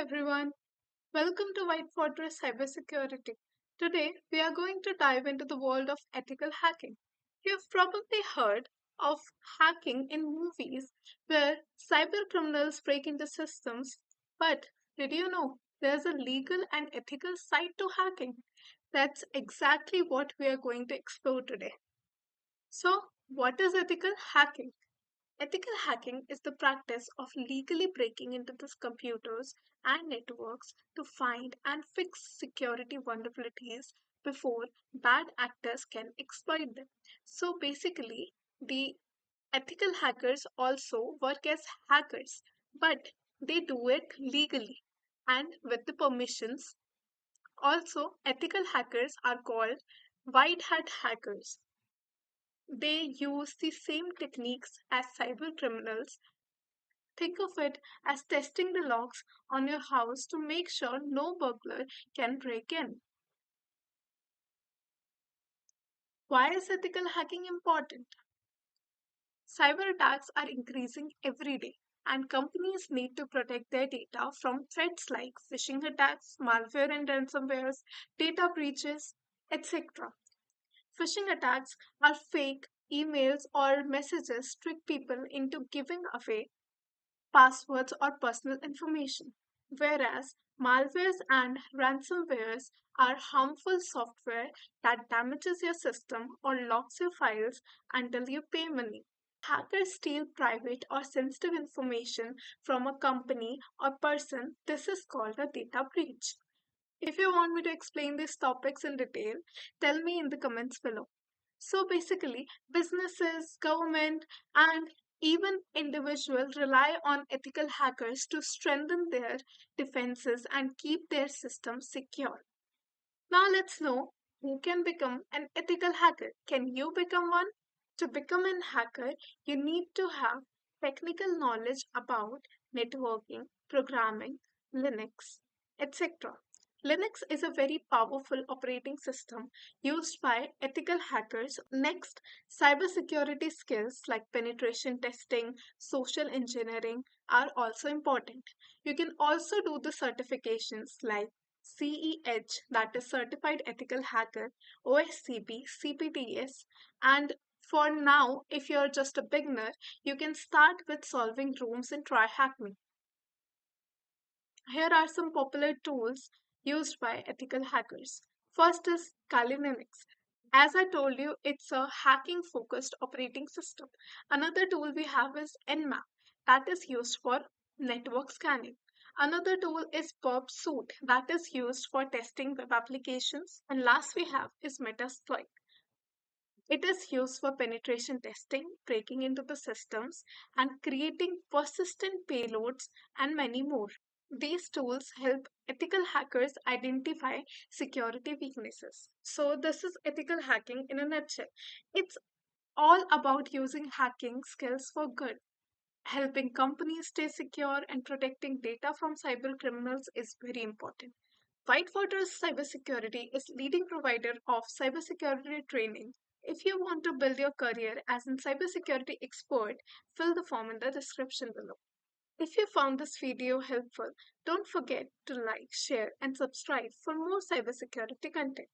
everyone, welcome to White Fortress Cybersecurity. Today we are going to dive into the world of ethical hacking. You've probably heard of hacking in movies where cyber criminals break into systems, but did you know there's a legal and ethical side to hacking? That's exactly what we are going to explore today. So, what is ethical hacking? Ethical hacking is the practice of legally breaking into the computers and networks to find and fix security vulnerabilities before bad actors can exploit them. So basically, the ethical hackers also work as hackers, but they do it legally and with the permissions. Also, ethical hackers are called white hat hackers. They use the same techniques as cyber criminals. Think of it as testing the locks on your house to make sure no burglar can break in. Why is ethical hacking important? Cyber attacks are increasing every day, and companies need to protect their data from threats like phishing attacks, malware and ransomwares, data breaches, etc. Phishing attacks are fake emails or messages trick people into giving away passwords, or personal information, whereas malwares and ransomwares are harmful software that damages your system or locks your files until you pay money. Hackers steal private or sensitive information from a company or person. This is called a data breach. If you want me to explain these topics in detail, tell me in the comments below. So basically, businesses, government, and even individuals rely on ethical hackers to strengthen their defenses and keep their systems secure. Now let's know who can become an ethical hacker. Can you become one? To become an hacker, you need to have technical knowledge about networking, programming, Linux, etc. Linux is a very powerful operating system used by ethical hackers. Next, cybersecurity skills like penetration testing, social engineering are also important. You can also do the certifications like CEH, that is Certified Ethical Hacker, OSCP, CPTS, and for now, if you're just a beginner, you can start with solving rooms and try hack me. Here are some popular tools used by ethical hackers. First is Kali Linux. As I told you, it's a hacking focused operating system. Another tool we have is Nmap, that is used for network scanning. Another tool is Burp Suite, that is used for testing web applications. And last we have is Metasploit. It is used for penetration testing, breaking into the systems, and creating persistent payloads, and many more. These tools help ethical hackers identify security weaknesses. So, this is ethical hacking in a nutshell. It's all about using hacking skills for good. Helping companies stay secure and protecting data from cyber criminals is very important. Whitewater's Cybersecurity is leading provider of cybersecurity training. If you want to build your career as a cybersecurity expert, fill the form in the description below. If you found this video helpful, don't forget to like, share, and subscribe for more cybersecurity content.